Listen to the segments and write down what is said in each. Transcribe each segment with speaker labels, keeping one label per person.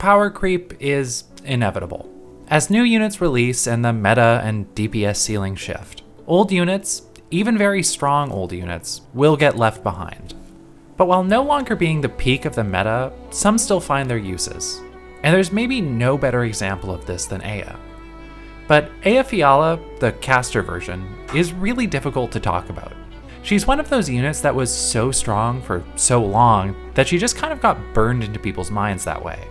Speaker 1: power creep is inevitable. As new units release and the meta and DPS ceiling shift, old units, even very strong old units, will get left behind. But while no longer being the peak of the meta, some still find their uses. And there's maybe no better example of this than Eyja. But Eyja Fiala, the caster version, is really difficult to talk about. She's one of those units that was so strong for so long that she just kind of got burned into people's minds that way.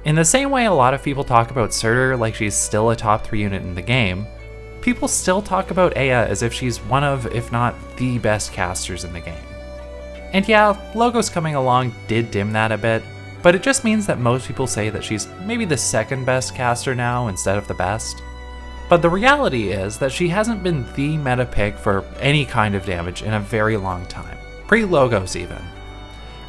Speaker 1: In the same way a lot of people talk about Surtur like she's still a top 3 unit in the game, people still talk about Eyja as if she's one of, if not the best casters in the game. And yeah, logos coming along did dim that a bit, but it just means that most people say that she's maybe the second best caster now instead of the best. But the reality is that she hasn't been the meta pick for any kind of damage in a very long time, pre-logos even.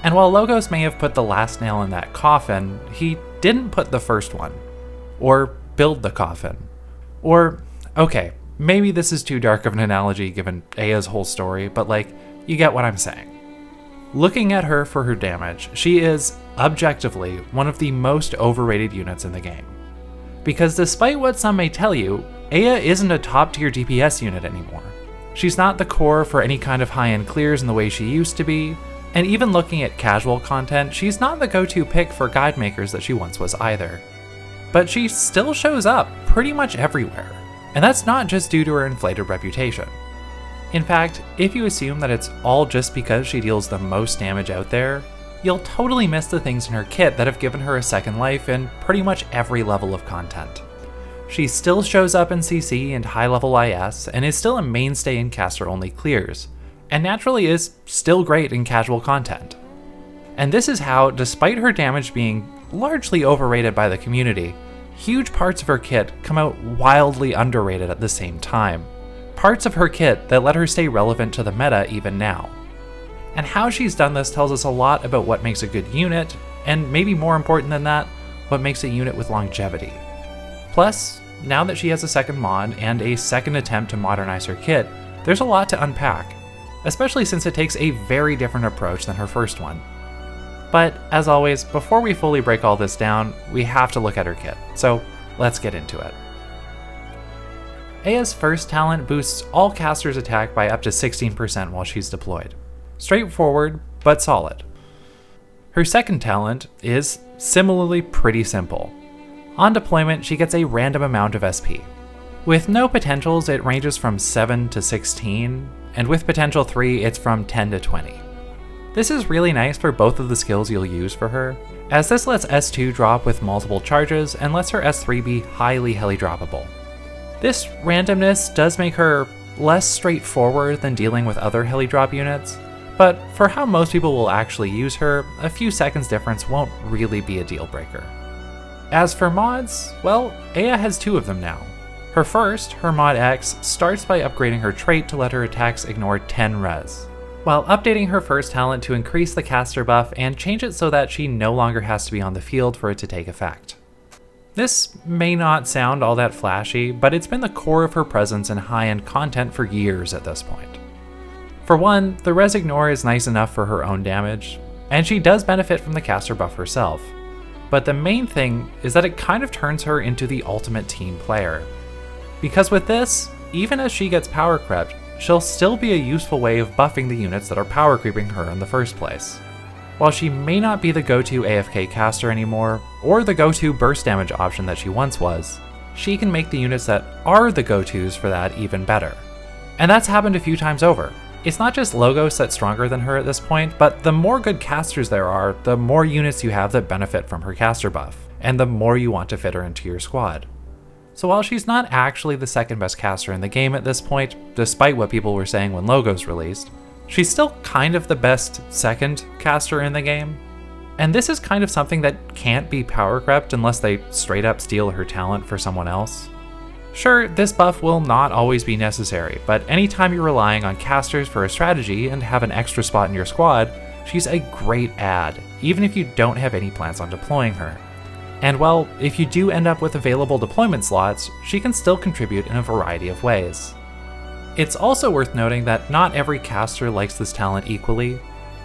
Speaker 1: And while logos may have put the last nail in that coffin, he didn't put the first one, or build the coffin, or, okay, maybe this is too dark of an analogy given Eyja's whole story, but like, you get what I'm saying. Looking at her for her damage, she is, objectively, one of the most overrated units in the game. Because despite what some may tell you, Eyja isn't a top tier DPS unit anymore. She's not the core for any kind of high-end clears in the way she used to be, and even looking at casual content, she's not the go-to pick for guide makers that she once was either. But she still shows up pretty much everywhere, and that's not just due to her inflated reputation. In fact, if you assume that it's all just because she deals the most damage out there, you'll totally miss the things in her kit that have given her a second life in pretty much every level of content. She still shows up in CC and high-level IS, and is still a mainstay in caster-only clears, and naturally is still great in casual content. And this is how, despite her damage being largely overrated by the community, huge parts of her kit come out wildly underrated at the same time. Parts of her kit that let her stay relevant to the meta even now. And how she's done this tells us a lot about what makes a good unit, and maybe more important than that, what makes a unit with longevity. Plus, now that she has a second mod and a second attempt to modernize her kit, there's a lot to unpack, especially since it takes a very different approach than her first one. But as always, before we fully break all this down, we have to look at her kit, so let's get into it. Eyja's first talent boosts all casters' attack by up to 16% while she's deployed. Straightforward, but solid. Her second talent is similarly pretty simple. On deployment, she gets a random amount of SP. With no potentials, it ranges from 7 to 16, and with potential 3, it's from 10 to 20. This is really nice for both of the skills you'll use for her, as this lets S2 drop with multiple charges and lets her S3 be highly heli droppable. This randomness does make her less straightforward than dealing with other heli drop units, but for how most people will actually use her, a few seconds difference won't really be a deal breaker. As for mods, well, Eyja has 2 of them now. Her first, her mod X, starts by upgrading her trait to let her attacks ignore 10 res, while updating her first talent to increase the caster buff and change it so that she no longer has to be on the field for it to take effect. This may not sound all that flashy, but it's been the core of her presence in high-end content for years at this point. For one, the res ignore is nice enough for her own damage, and she does benefit from the caster buff herself. But the main thing is that it kind of turns her into the ultimate team player. Because with this, even as she gets power crept, she'll still be a useful way of buffing the units that are power creeping her in the first place. While she may not be the go-to AFK caster anymore, or the go-to burst damage option that she once was, she can make the units that are the go-tos for that even better. And that's happened a few times over. It's not just Logos that's stronger than her at this point, but the more good casters there are, the more units you have that benefit from her caster buff, and the more you want to fit her into your squad. So while she's not actually the second best caster in the game at this point, despite what people were saying when Logos released, she's still kind of the best second caster in the game. And this is kind of something that can't be power crept unless they straight up steal her talent for someone else. Sure, this buff will not always be necessary, but anytime you're relying on casters for a strategy and have an extra spot in your squad, she's a great add, even if you don't have any plans on deploying her. And well, if you do end up with available deployment slots, she can still contribute in a variety of ways. It's also worth noting that not every caster likes this talent equally.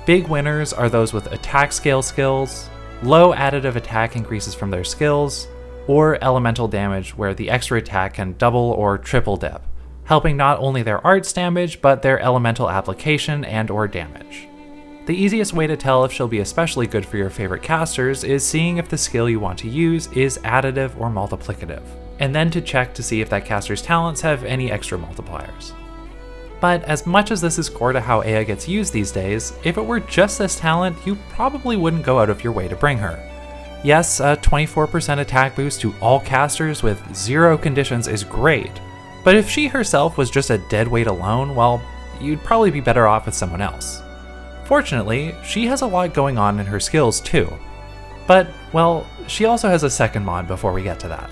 Speaker 1: Big winners are those with attack scale skills, low additive attack increases from their skills, or elemental damage where the extra attack can double or triple dip, helping not only their arts damage, but their elemental application and or damage. The easiest way to tell if she'll be especially good for your favorite casters is seeing if the skill you want to use is additive or multiplicative, and then to check to see if that caster's talents have any extra multipliers. But as much as this is core to how Eyja gets used these days, if it were just this talent, you probably wouldn't go out of your way to bring her. Yes, a 24% attack boost to all casters with 0 conditions is great, but if she herself was just a dead weight alone, well, you'd probably be better off with someone else. Fortunately, she has a lot going on in her skills too. But, well, she also has a second mod before we get to that.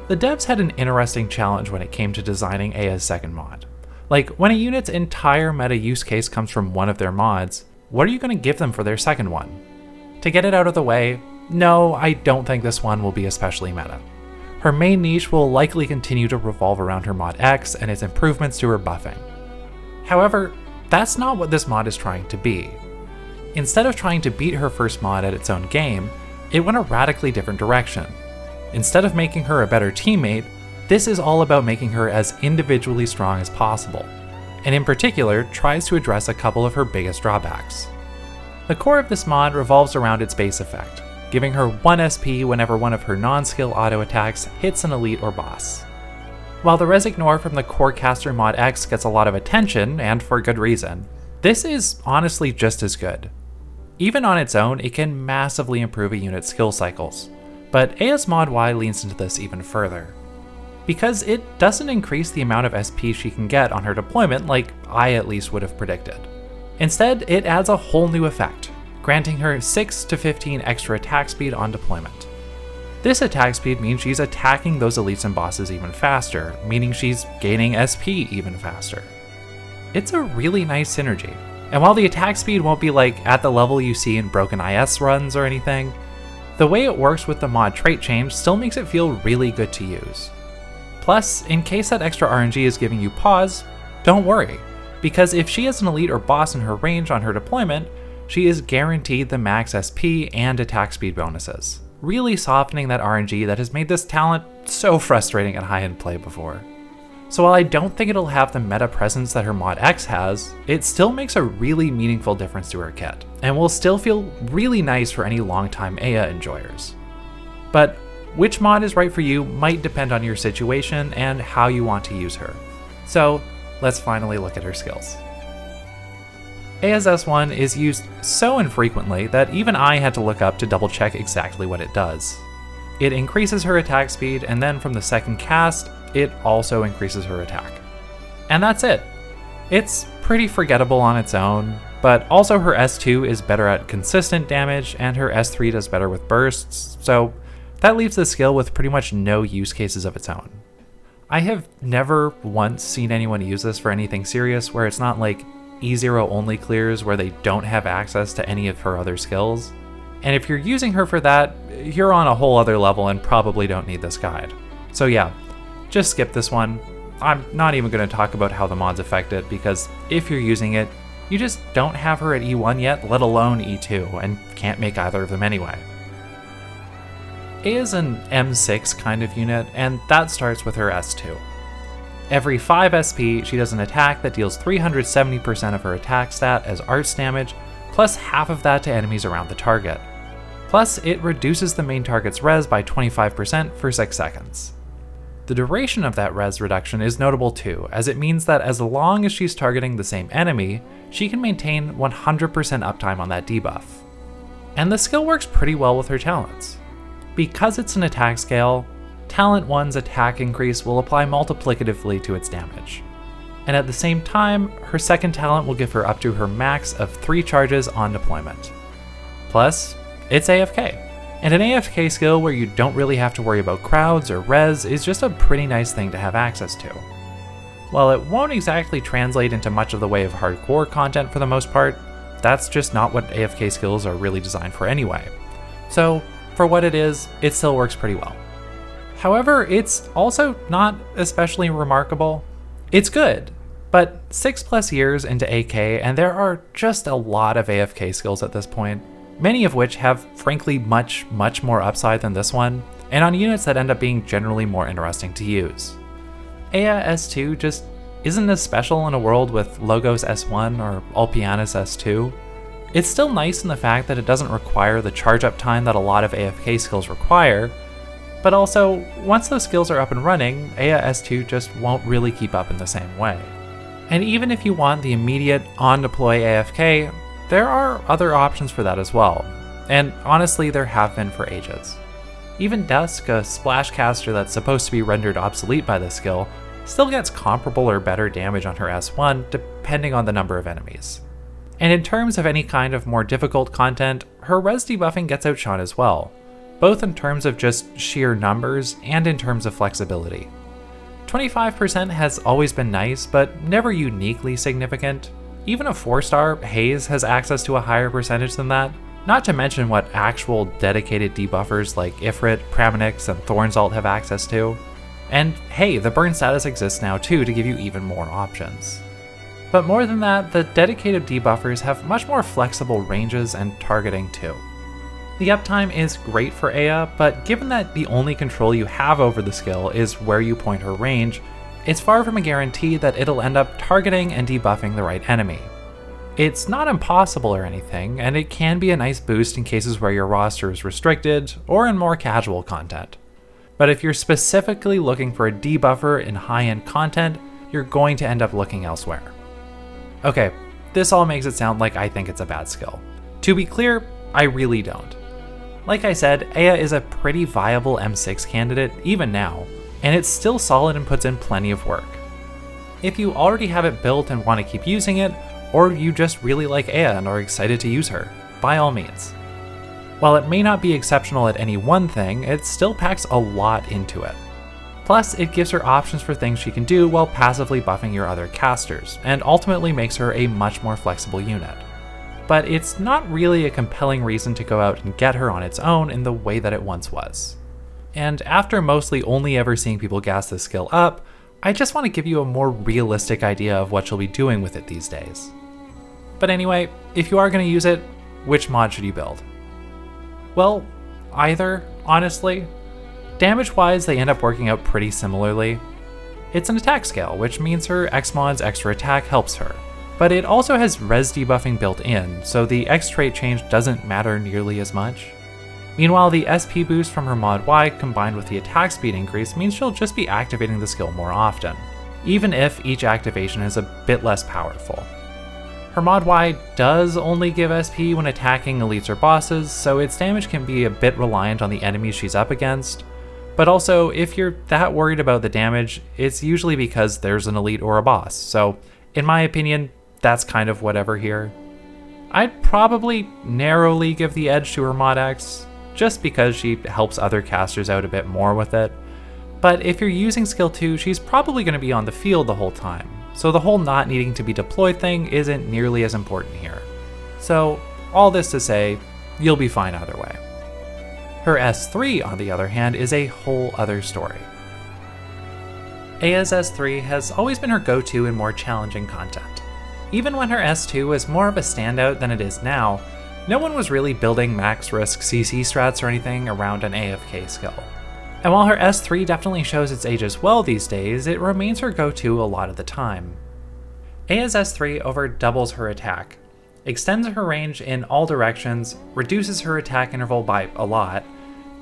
Speaker 1: The devs had an interesting challenge when it came to designing Eyja's second mod. Like, when a unit's entire meta use case comes from one of their mods, what are you going to give them for their second one? To get it out of the way, no, I don't think this one will be especially meta. Her main niche will likely continue to revolve around her mod X and its improvements to her buffing. However, that's not what this mod is trying to be. Instead of trying to beat her first mod at its own game, it went a radically different direction. Instead of making her a better teammate, this is all about making her as individually strong as possible, and in particular tries to address a couple of her biggest drawbacks. The core of this mod revolves around its base effect, giving her 1 SP whenever one of her non-skill auto attacks hits an elite or boss. While the Res Ignore from the core caster mod X gets a lot of attention, and for good reason, this is honestly just as good. Even on its own, it can massively improve a unit's skill cycles, but Eyja's mod Y leans into this even further. Because it doesn't increase the amount of SP she can get on her deployment like I at least would have predicted. Instead, it adds a whole new effect, granting her 6 to 15 extra attack speed on deployment. This attack speed means she's attacking those elites and bosses even faster, meaning she's gaining SP even faster. It's a really nice synergy, and while the attack speed won't be like at the level you see in broken IS runs or anything, the way it works with the mod trait change still makes it feel really good to use. Plus, in case that extra RNG is giving you pause, don't worry, because if she has an elite or boss in her range on her deployment, she is guaranteed the max SP and attack speed bonuses, really softening that RNG that has made this talent so frustrating at high-end play before. So while I don't think it'll have the meta presence that her mod X has, it still makes a really meaningful difference to her kit, and will still feel really nice for any longtime Eyja enjoyers. But which mod is right for you might depend on your situation and how you want to use her. So let's finally look at her skills. Eyja's S1 is used so infrequently that even I had to look up to double check exactly what it does. It increases her attack speed, and then from the second cast, it also increases her attack. And that's it. It's pretty forgettable on its own, but also her S2 is better at consistent damage, and her S3 does better with bursts, so that leaves the skill with pretty much no use cases of its own. I have never once seen anyone use this for anything serious where it's not like E0 only clears where they don't have access to any of her other skills. And if you're using her for that, you're on a whole other level and probably don't need this guide. So yeah, just skip this one. I'm not even going to talk about how the mods affect it, because if you're using it, you just don't have her at E1 yet, let alone E2, and can't make either of them anyway. Eyja's an M6 kind of unit, and that starts with her S2. Every 5 SP, she does an attack that deals 370% of her attack stat as arts damage, plus half of that to enemies around the target. Plus, it reduces the main target's res by 25% for 6 seconds. The duration of that res reduction is notable too, as it means that as long as she's targeting the same enemy, she can maintain 100% uptime on that debuff. And the skill works pretty well with her talents. Because it's an attack scale, Talent 1's attack increase will apply multiplicatively to its damage. And at the same time, her second talent will give her up to her max of 3 charges on deployment. Plus, it's AFK. And an AFK skill where you don't really have to worry about crowds or res is just a pretty nice thing to have access to. While it won't exactly translate into much of the way of hardcore content for the most part, that's just not what AFK skills are really designed for anyway. So, for what it is, it still works pretty well. However, it's also not especially remarkable. It's good, but 6+ years into AK, and there are just a lot of AFK skills at this point, many of which have frankly much more upside than this one, and on units that end up being generally more interesting to use. Eyja S2 just isn't as special in a world with Logos S1 or Ulpianis S2. It's still nice in the fact that it doesn't require the charge up time that a lot of AFK skills require, but also, once those skills are up and running, Eyja S2 just won't really keep up in the same way. And even if you want the immediate on-deploy AFK, there are other options for that as well, and honestly there have been for ages. Even Dusk, a splash caster that's supposed to be rendered obsolete by this skill, still gets comparable or better damage on her S1 depending on the number of enemies. And in terms of any kind of more difficult content, her res debuffing gets outshone as well, both in terms of just sheer numbers and in terms of flexibility. 25% has always been nice, but never uniquely significant. Even a 4-star, Haze, has access to a higher percentage than that, not to mention what actual dedicated debuffers like Ifrit, Praminix, and Thorn's have access to. And hey, the burn status exists now too to give you even more options. But more than that, the dedicated debuffers have much more flexible ranges and targeting too. The uptime is great for Eyja, but given that the only control you have over the skill is where you point her range, it's far from a guarantee that it'll end up targeting and debuffing the right enemy. It's not impossible or anything, and it can be a nice boost in cases where your roster is restricted or in more casual content. But if you're specifically looking for a debuffer in high-end content, you're going to end up looking elsewhere. Okay, this all makes it sound like I think it's a bad skill. To be clear, I really don't. Like I said, Eyja is a pretty viable M6 candidate even now, and it's still solid and puts in plenty of work. If you already have it built and want to keep using it, or you just really like Eyja and are excited to use her, by all means. While it may not be exceptional at any one thing, it still packs a lot into it. Plus, it gives her options for things she can do while passively buffing your other casters, and ultimately makes her a much more flexible unit. But it's not really a compelling reason to go out and get her on its own in the way that it once was. And after mostly only ever seeing people gas this skill up, I just want to give you a more realistic idea of what you'll be doing with it these days. But anyway, if you are going to use it, which mod should you build? Well, either, honestly. Damage-wise, they end up working out pretty similarly. It's an attack scale, which means her X-mod's extra attack helps her. But it also has res debuffing built in, so the X trait change doesn't matter nearly as much. Meanwhile, the SP boost from her mod Y combined with the attack speed increase means she'll just be activating the skill more often, even if each activation is a bit less powerful. Her mod Y does only give SP when attacking elites or bosses, so its damage can be a bit reliant on the enemies she's up against. But also, if you're that worried about the damage, it's usually because there's an elite or a boss, so in my opinion, that's kind of whatever here. I'd probably narrowly give the edge to her mod X, just because she helps other casters out a bit more with it. But if you're using skill 2, she's probably going to be on the field the whole time, so the whole not needing to be deployed thing isn't nearly as important here. So all this to say, you'll be fine either way. Her S3, on the other hand, is a whole other story. Eyja's S3 has always been her go-to in more challenging content. Even when her S2 was more of a standout than it is now, no one was really building max risk CC strats or anything around an AFK skill. And while her S3 definitely shows its age as well these days, it remains her go-to a lot of the time. Eyja's S3 over doubles her attack, extends her range in all directions, reduces her attack interval by a lot,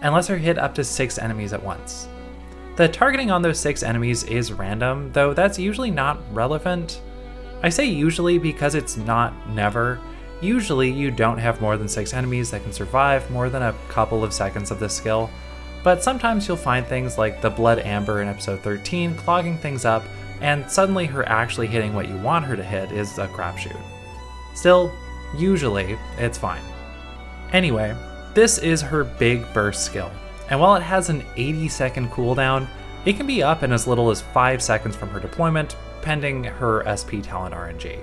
Speaker 1: and lets her hit up to 6 enemies at once. The targeting on those 6 enemies is random, though that's usually not relevant. I say usually because it's not never. Usually you don't have more than 6 enemies that can survive more than a couple of seconds of this skill, but sometimes you'll find things like the Blood Amber in episode 13 clogging things up, and suddenly her actually hitting what you want her to hit is a crapshoot. Still, usually it's fine. Anyway, this is her big burst skill, and while it has an 80-second cooldown, it can be up in as little as 5 seconds from her deployment, pending her SP talent RNG.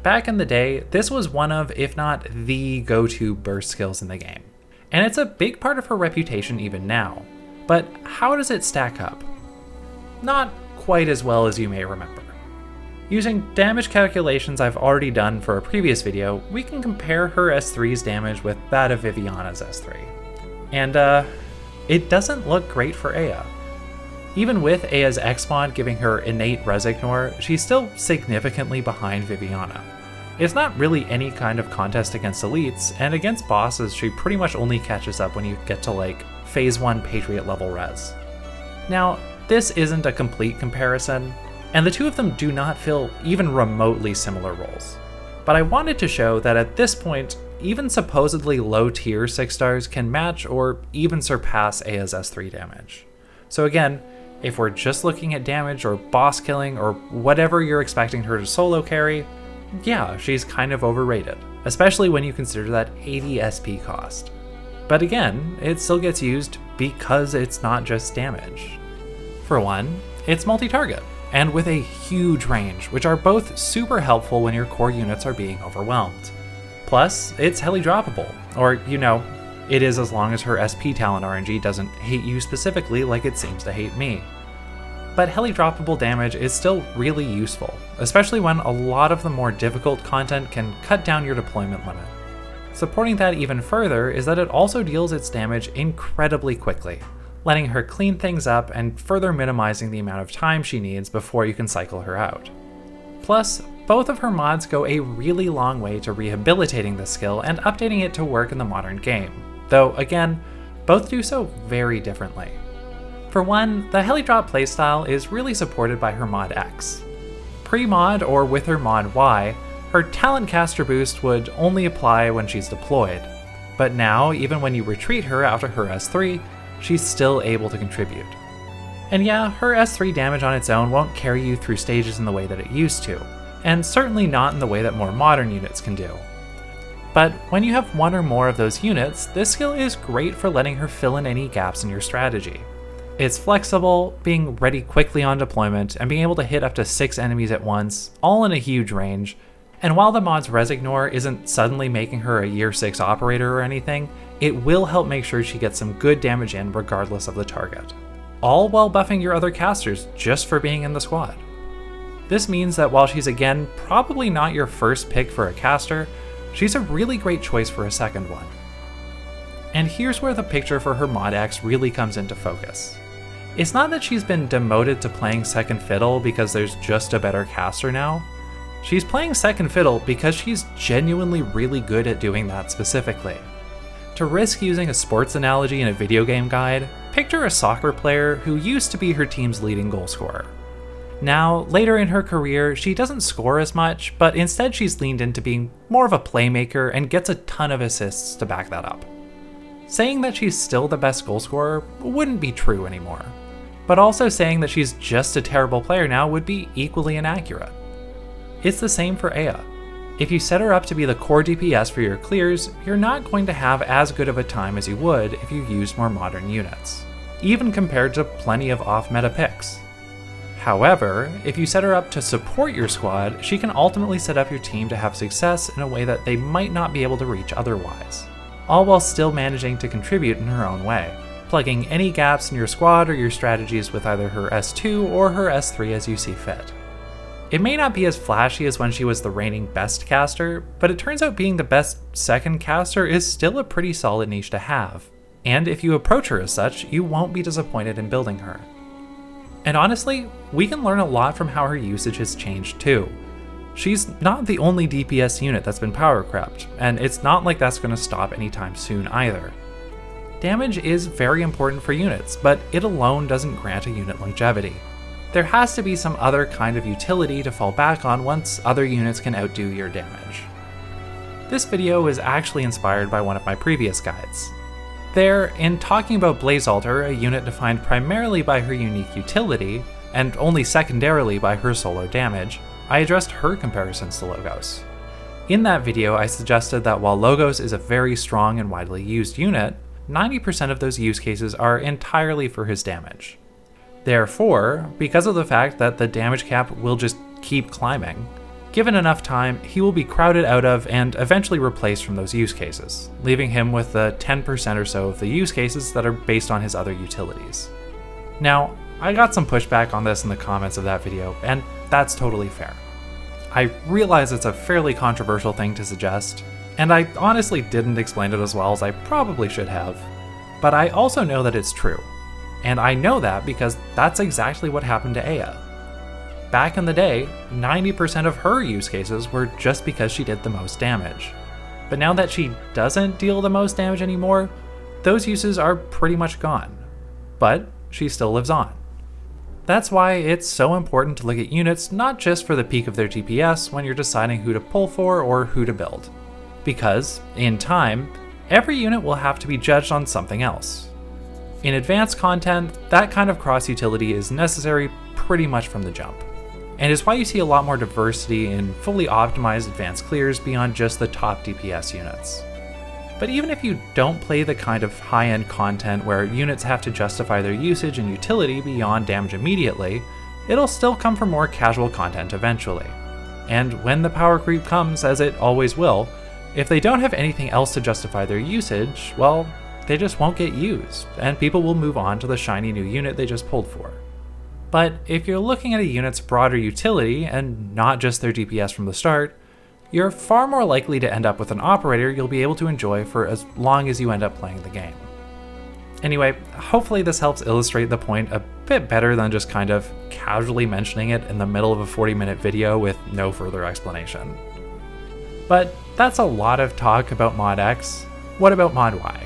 Speaker 1: Back in the day, this was one of, if not the go-to burst skills in the game, and it's a big part of her reputation even now. But how does it stack up? Not quite as well as you may remember. Using damage calculations I've already done for a previous video, we can compare her S3's damage with that of Viviana's S3. And it doesn't look great for Eyja. Even with Eyja's X mod giving her innate res ignore, she's still significantly behind Viviana. It's not really any kind of contest against elites, and against bosses she pretty much only catches up when you get to like phase 1 Patriot level res. Now, this isn't a complete comparison, and the two of them do not fill even remotely similar roles. But I wanted to show that at this point, even supposedly low tier 6 stars can match or even surpass Eyja's S3 damage. So again, if we're just looking at damage or boss killing or whatever you're expecting her to solo carry, yeah, she's kind of overrated, especially when you consider that 80 SP cost. But again, it still gets used because it's not just damage. For one, it's multi-target, and with a huge range, which are both super helpful when your core units are being overwhelmed. Plus, it's heli droppable, or you know, it is as long as her SP talent RNG doesn't hate you specifically like it seems to hate me. But heli droppable damage is still really useful, especially when a lot of the more difficult content can cut down your deployment limit. Supporting that even further is that it also deals its damage incredibly quickly, letting her clean things up and further minimizing the amount of time she needs before you can cycle her out. Plus, both of her mods go a really long way to rehabilitating this skill and updating it to work in the modern game, though again, both do so very differently. For one, the heli drop playstyle is really supported by her mod X. Pre-mod or with her mod Y, her talent caster boost would only apply when she's deployed, but now even when you retreat her after her S3, she's still able to contribute. And yeah, her S3 damage on its own won't carry you through stages in the way that it used to, and certainly not in the way that more modern units can do. But when you have one or more of those units, this skill is great for letting her fill in any gaps in your strategy. It's flexible, being ready quickly on deployment, and being able to hit up to 6 enemies at once, all in a huge range. And while the mod's res ignore isn't suddenly making her a year 6 operator or anything, it will help make sure she gets some good damage in regardless of the target. All while buffing your other casters just for being in the squad. This means that while she's again probably not your first pick for a caster, she's a really great choice for a second one. And here's where the picture for her mod X really comes into focus. It's not that she's been demoted to playing second fiddle because there's just a better caster now. She's playing second fiddle because she's genuinely really good at doing that specifically. To risk using a sports analogy in a video game guide, picture a soccer player who used to be her team's leading goal scorer. Now, later in her career, she doesn't score as much, but instead she's leaned into being more of a playmaker and gets a ton of assists to back that up. Saying that she's still the best goal scorer wouldn't be true anymore, but also saying that she's just a terrible player now would be equally inaccurate. It's the same for Eyja. If you set her up to be the core DPS for your clears, you're not going to have as good of a time as you would if you used more modern units, even compared to plenty of off-meta picks. However, if you set her up to support your squad, she can ultimately set up your team to have success in a way that they might not be able to reach otherwise, all while still managing to contribute in her own way, plugging any gaps in your squad or your strategies with either her S2 or her S3 as you see fit. It may not be as flashy as when she was the reigning best caster, but it turns out being the best second caster is still a pretty solid niche to have, and if you approach her as such, you won't be disappointed in building her. And honestly, we can learn a lot from how her usage has changed too. She's not the only DPS unit that's been power crept, and it's not like that's going to stop anytime soon either. Damage is very important for units, but it alone doesn't grant a unit longevity. There has to be some other kind of utility to fall back on once other units can outdo your damage. This video was actually inspired by one of my previous guides. There, in talking about Blaze Altar, a unit defined primarily by her unique utility, and only secondarily by her solo damage, I addressed her comparisons to Logos. In that video, I suggested that while Logos is a very strong and widely used unit, 90% of those use cases are entirely for his damage. Therefore, because of the fact that the damage cap will just keep climbing, given enough time, he will be crowded out of and eventually replaced from those use cases, leaving him with the 10% or so of the use cases that are based on his other utilities. Now, I got some pushback on this in the comments of that video, and that's totally fair. I realize it's a fairly controversial thing to suggest, and I honestly didn't explain it as well as I probably should have, but I also know that it's true. And I know that because that's exactly what happened to Eyja. Back in the day, 90% of her use cases were just because she did the most damage. But now that she doesn't deal the most damage anymore, those uses are pretty much gone. But she still lives on. That's why it's so important to look at units not just for the peak of their DPS when you're deciding who to pull for or who to build. Because, in time, every unit will have to be judged on something else. In advanced content, that kind of cross-utility is necessary pretty much from the jump, and is why you see a lot more diversity in fully optimized advanced clears beyond just the top DPS units. But even if you don't play the kind of high-end content where units have to justify their usage and utility beyond damage immediately, it'll still come from more casual content eventually. And when the power creep comes, as it always will, if they don't have anything else to justify their usage, well, they just won't get used, and people will move on to the shiny new unit they just pulled for. But if you're looking at a unit's broader utility and not just their DPS from the start, you're far more likely to end up with an operator you'll be able to enjoy for as long as you end up playing the game. Anyway, hopefully this helps illustrate the point a bit better than just kind of casually mentioning it in the middle of a 40-minute video with no further explanation. But that's a lot of talk about Mod X. What about Mod Y?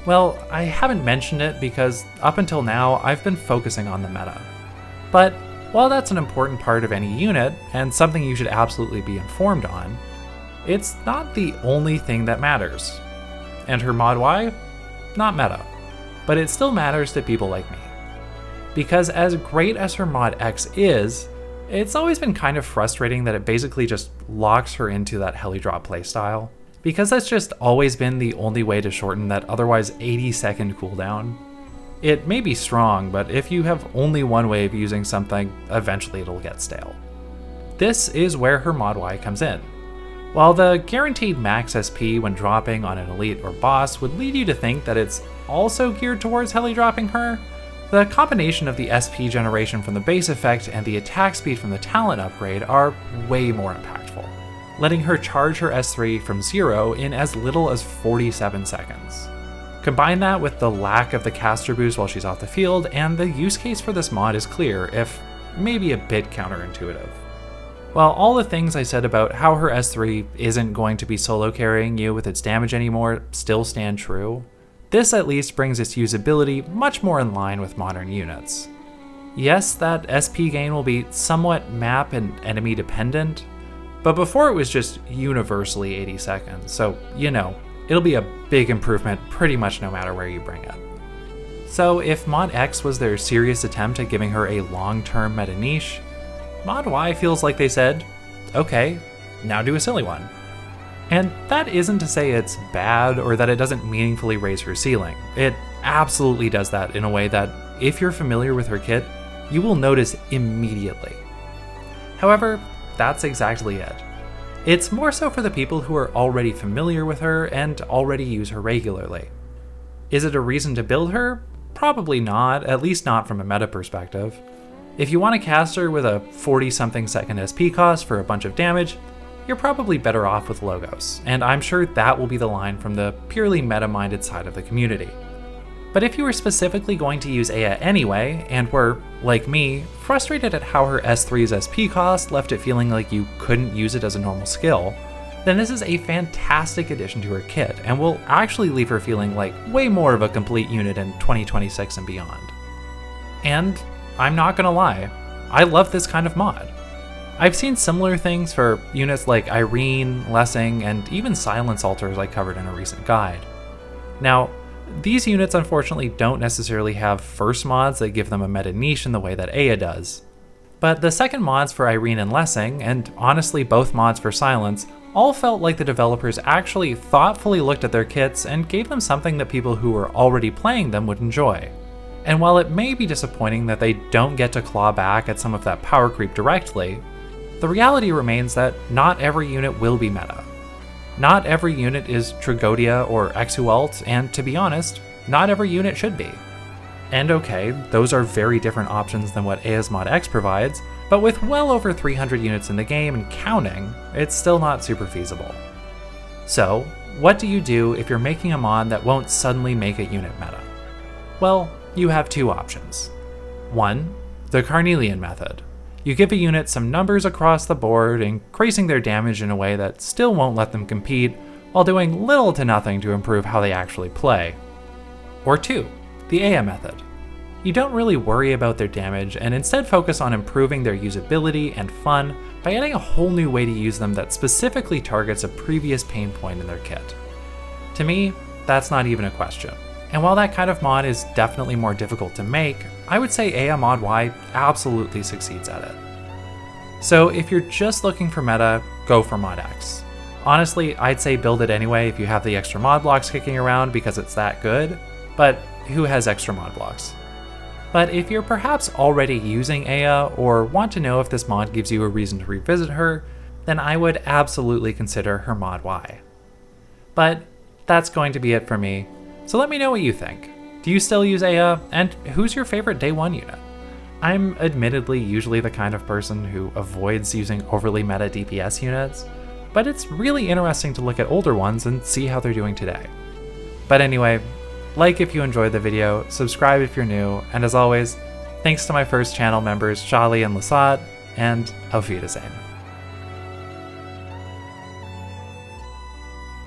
Speaker 1: Well, I haven't mentioned it because up until now I've been focusing on the meta. But while that's an important part of any unit, and something you should absolutely be informed on, it's not the only thing that matters. And her Mod Y? Not meta. But it still matters to people like me. Because as great as her Mod X is, it's always been kind of frustrating that it basically just locks her into that heli drop playstyle. Because that's just always been the only way to shorten that otherwise 80-second cooldown. It may be strong, but if you have only one way of using something, eventually it'll get stale. This is where her Mod Y comes in. While the guaranteed max SP when dropping on an elite or boss would lead you to think that it's also geared towards heli dropping her, the combination of the SP generation from the base effect and the attack speed from the talent upgrade are way more impactful, letting her charge her S3 from 0 in as little as 47 seconds. Combine that with the lack of the caster boost while she's off the field, and the use case for this mod is clear, if maybe a bit counterintuitive. While all the things I said about how her S3 isn't going to be solo carrying you with its damage anymore still stand true, this at least brings its usability much more in line with modern units. Yes, that SP gain will be somewhat map and enemy dependent, but before it was just universally 80 seconds, so you know, it'll be a big improvement pretty much no matter where you bring it. So if Mod X was their serious attempt at giving her a long-term meta niche, Mod Y feels like they said, okay, now do a silly one. And that isn't to say it's bad or that it doesn't meaningfully raise her ceiling. It absolutely does that in a way that, if you're familiar with her kit, you will notice immediately. However, that's exactly it. It's more so for the people who are already familiar with her and already use her regularly. Is it a reason to build her? Probably not, at least not from a meta perspective. If you want to cast her with a 40-something second SP cost for a bunch of damage, you're probably better off with Logos, and I'm sure that will be the line from the purely meta-minded side of the community. But if you were specifically going to use Eyja anyway, and were, like me, frustrated at how her S3's SP cost left it feeling like you couldn't use it as a normal skill, then this is a fantastic addition to her kit, and will actually leave her feeling like way more of a complete unit in 2026 and beyond. And I'm not gonna lie, I love this kind of mod. I've seen similar things for units like Irene, Lessing, and even Silence Altars I covered in a recent guide. Now, these units unfortunately don't necessarily have first mods that give them a meta niche in the way that Eyja does. But the second mods for Irene and Lessing, and honestly both mods for Silence, all felt like the developers actually thoughtfully looked at their kits and gave them something that people who were already playing them would enjoy. And while it may be disappointing that they don't get to claw back at some of that power creep directly, the reality remains that not every unit will be meta. Not every unit is Tragodia or Exualt, and to be honest, not every unit should be. And okay, those are very different options than what Eyja's Mod X provides, but with well over 300 units in the game and counting, it's still not super feasible. So, what do you do if you're making a mod that won't suddenly make a unit meta? Well, you have two options. One, the Carnelian method. You give a unit some numbers across the board, increasing their damage in a way that still won't let them compete, while doing little to nothing to improve how they actually play. Or two, the Eyja method. You don't really worry about their damage and instead focus on improving their usability and fun by adding a whole new way to use them that specifically targets a previous pain point in their kit. To me, that's not even a question. And while that kind of mod is definitely more difficult to make, I would say Eyja Mod Y absolutely succeeds at it. So if you're just looking for meta, go for Mod X. Honestly, I'd say build it anyway if you have the extra mod blocks kicking around because it's that good, but who has extra mod blocks? But if you're perhaps already using Eyja or want to know if this mod gives you a reason to revisit her, then I would absolutely consider her Mod Y. But that's going to be it for me, so let me know what you think. Do you still use Eyja, and who's your favorite day 1 unit? I'm admittedly usually the kind of person who avoids using overly meta DPS units, but it's really interesting to look at older ones and see how they're doing today. But anyway, like if you enjoyed the video, subscribe if you're new, and as always, thanks to my first channel members Shali and Lasat, and Auf Wiedersehen.